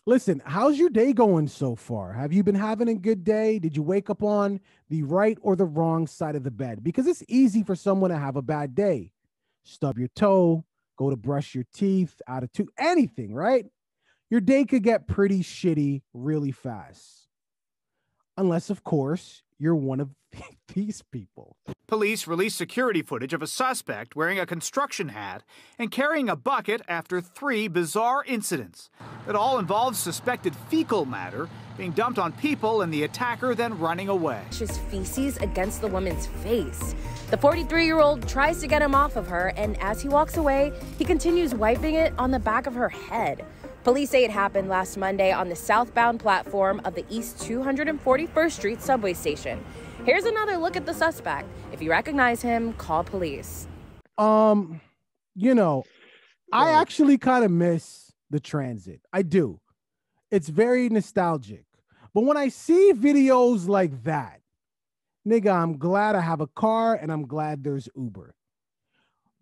Listen, how's your day going so far? Have you been having a good day? Did you wake up on the right or the wrong side of the bed? Because it's easy for someone to have a bad day. Stub your toe, go to brush your teeth, out of tooth, anything, right? Your day could get pretty shitty really fast. Unless, of course, you're one of these people. Police released security footage of a suspect wearing a construction hat and carrying a bucket after 3 bizarre incidents. It all involves suspected fecal matter being dumped on people and the attacker then running away. His feces against the woman's face. The 43-year-old tries to get him off of her, and as he walks away, he continues wiping it on the back of her head. Police say it happened last Monday on the southbound platform of the East 241st Street subway station. Here's another look at the suspect. If you recognize him, call police. You know, I actually kind of miss the transit. I do. It's very nostalgic. But when I see videos like that, nigga, I'm glad I have a car and I'm glad there's Uber.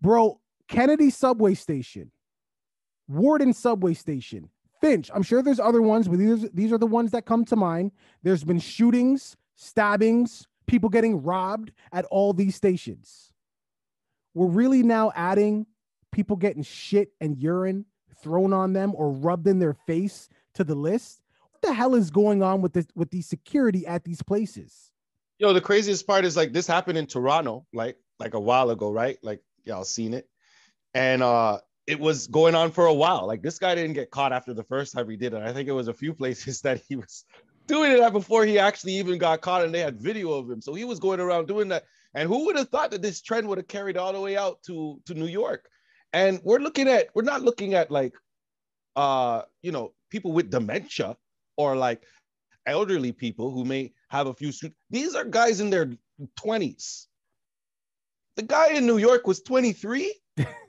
Bro, Kennedy subway station, Warden subway station, Finch. I'm sure there's other ones, but these are the ones that come to mind. There's been shootings, stabbings, people getting robbed at all these stations. We're really now adding people getting shit and urine thrown on them or rubbed in their face to the list. What the hell is going on with the security at these places? Yo, the craziest part is like this happened in Toronto, like a while ago, right? Like y'all seen it. And it was going on for a while. Like this guy didn't get caught after the first time he did it. I think it was a few places that he was doing it at before he actually even got caught, and they had video of him. So he was going around doing that. And who would have thought that this trend would have carried all the way out to New York? And we're not looking at like people with dementia or like elderly people who may have a few. These are guys in their 20s. The guy in New York was 23,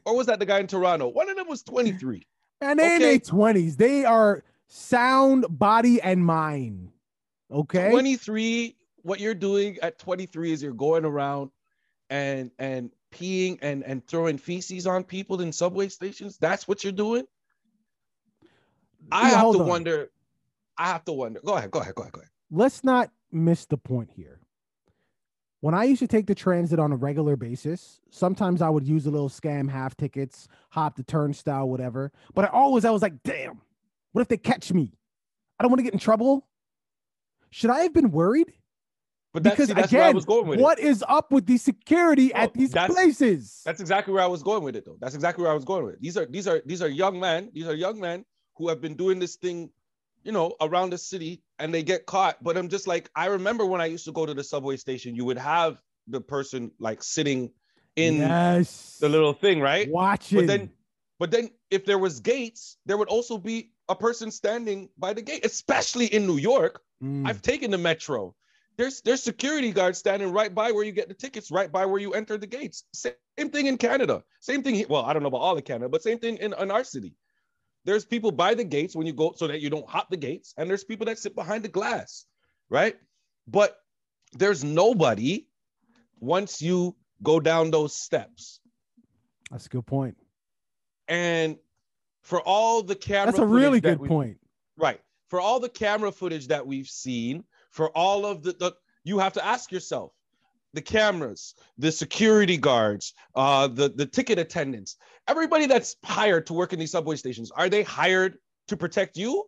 or was that the guy in Toronto? One of them was 23. And they in their 20s. They are sound body and mind. Okay. 23. What you're doing at 23 is you're going around and peeing and throwing feces on people in subway stations. That's what you're doing. I have to wonder. Go ahead. Let's not miss the point here. When I used to take the transit on a regular basis, sometimes I would use a little scam half tickets, hop the turnstile, whatever. But I was like, damn, what if they catch me? I don't want to get in trouble. Should I have been worried? But that's where I was going with what is up with the security at these places? That's exactly where I was going with it, though. That's exactly where I was going with it. These are young men. These are young men who have been doing this thing, around the city, and they get caught. But I'm just like, I remember when I used to go to the subway station, you would have the person like sitting in the little thing, right? Watching. But then if there was gates, there would also be a person standing by the gate, especially in New York. I've taken the metro. There's security guards standing right by where you get the tickets, right by where you enter the gates. Same thing in Canada. Same thing. Well, I don't know about all of Canada, but same thing in our city. There's people by the gates when you go so that you don't hop the gates. And there's people that sit behind the glass, right? But there's nobody once you go down those steps. That's a good point. And for all the camera That's a really good point. Right. For all the camera footage that we've seen, for all of the you have to ask yourself, the cameras, the security guards, the ticket attendants, everybody that's hired to work in these subway stations, are they hired to protect you?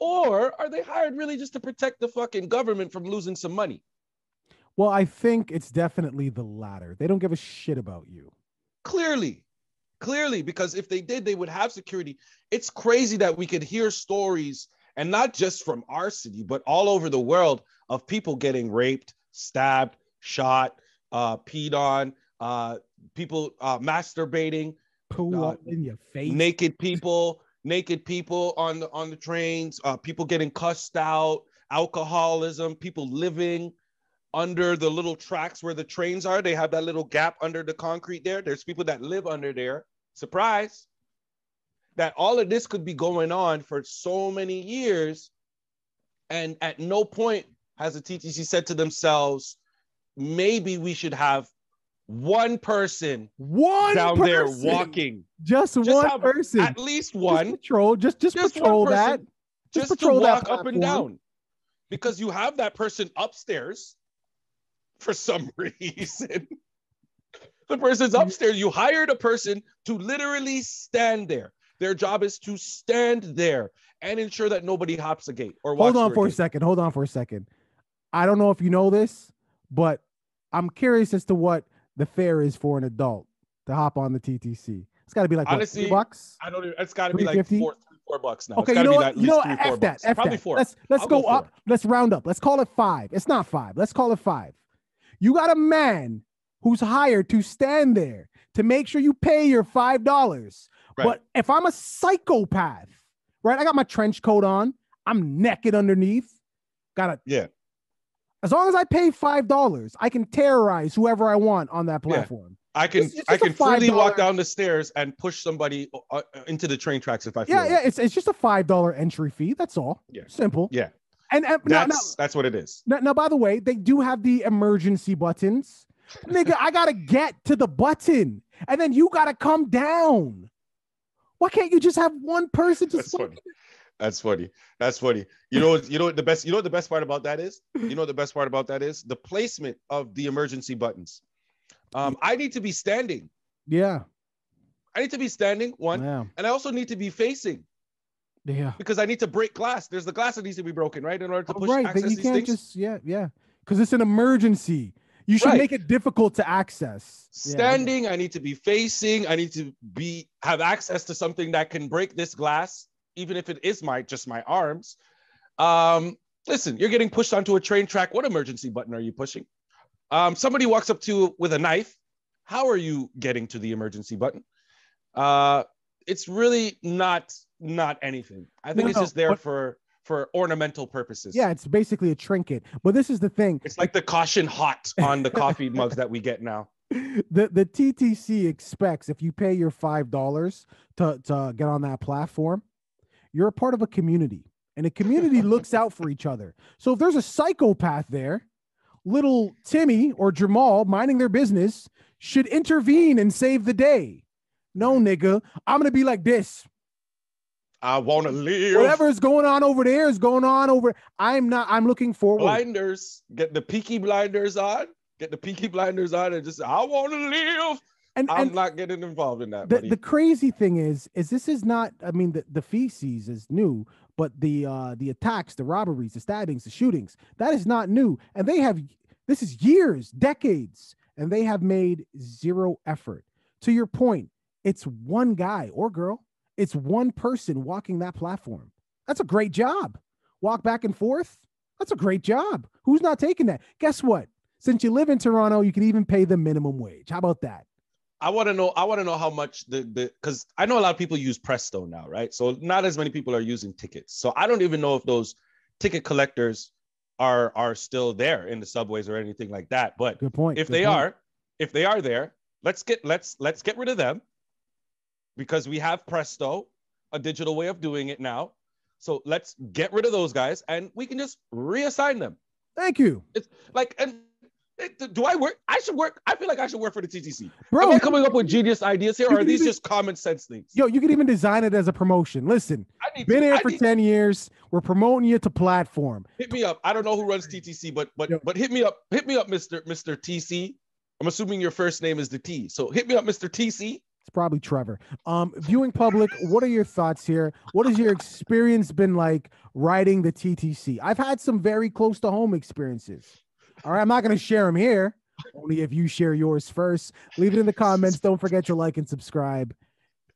Or are they hired really just to protect the fucking government from losing some money? Well, I think it's definitely the latter. They don't give a shit about you. Clearly, because if they did, they would have security. It's crazy that we could hear stories, and not just from our city, but all over the world, of people getting raped, stabbed, shot, peed on, people masturbating, poo in your face, naked people on the trains, people getting cussed out, alcoholism, people living under the little tracks where the trains are. They have that little gap under the concrete there. There's people that live under there. Surprise. That all of this could be going on for so many years. And at no point has the TTC said to themselves, maybe we should have one person there walking. Just one person. At least one. Just patrol that. just to walk up and down, because you have that person upstairs for some reason. The person's upstairs. You hired a person to literally stand there. Their job is to stand there and ensure that nobody hops a gate or walks. Hold on for a second. Hold on for a second. I don't know if you know this, but I'm curious as to what the fare is for an adult to hop on the TTC. It's got to be like, honestly, what, $3? I don't. It's got to be like $4 now. Okay, it's you know what? At least $3-4 bucks. Probably that. $4. Let's go up. Let's round up. Let's call it $5. It's not $5. Let's call it $5. You got a man who's hired to stand there to make sure you pay your $5. Right. But if I'm a psychopath, right? I got my trench coat on. I'm naked underneath. As long as I pay $5, I can terrorize whoever I want on that platform. I can freely walk down the stairs and push somebody into the train tracks if I feel like. It's just a $5 entry fee. That's all. Yeah. Simple. Yeah. And that's what it is. Now, by the way, they do have the emergency buttons. Nigga, I gotta get to the button, and then you gotta come down. Why can't you just have one person? That's funny. That's funny. You know what the best part about that is? You know what the best part about that is? The placement of the emergency buttons. I need to be standing. Yeah. I need to be standing, one. Yeah. And I also need to be facing. Yeah. Because I need to break glass. There's the glass that needs to be broken, right? In order to push access these things. Yeah. Because it's an emergency. You should make it difficult to access. Standing, I need to be facing. I need to have access to something that can break this glass, even if it is just my arms. Listen, you're getting pushed onto a train track. What emergency button are you pushing? Somebody walks up to you with a knife. How are you getting to the emergency button? It's really not anything. I think it's just there for ornamental purposes. Yeah, it's basically a trinket. But this is the thing. It's like the caution hot on the coffee mugs that we get now. The TTC expects if you pay your $5 to get on that platform, you're a part of a community. And a community looks out for each other. So if there's a psychopath there, little Timmy or Jamal minding their business should intervene and save the day. No, nigga, I'm going to be like this. I want to live. Whatever is going on over there is going on over. I'm looking forward. Blinders. Get the peaky blinders on. And just, I want to live. And I'm not getting involved in that. The crazy thing is this is not, I mean, the feces is new, but the attacks, the robberies, the stabbings, the shootings, that is not new. And this is years, decades, and they have made zero effort. To your point, it's one guy or girl. It's one person walking that platform. That's a great job. Walk back and forth. That's a great job. Who's not taking that? Guess what? Since you live in Toronto, you can even pay the minimum wage. How about that? I want to know how much because I know a lot of people use Presto now, right? So not as many people are using tickets. So I don't even know if those ticket collectors are still there in the subways or anything like that. But good point. If they are there, let's get rid of them. Because we have Presto, a digital way of doing it now. So let's get rid of those guys and we can just reassign them. Thank you. It's like, do I work? I should work. I feel like I should work for the TTC. Bro, am I coming up with genius ideas here, or are these just common sense things? Yo, you can even design it as a promotion. Listen, been here for 10 years. We're promoting you to platform. Hit me up. I don't know who runs TTC, but hit me up. Hit me up, Mr. TC. I'm assuming your first name is the T. So hit me up, Mr. TC. It's probably Trevor. Viewing public, what are your thoughts here? What has your experience been like riding the TTC? I've had some very close to home experiences. All right, I'm not going to share them here. Only if you share yours first. Leave it in the comments. Don't forget to like and subscribe.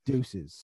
Deuces.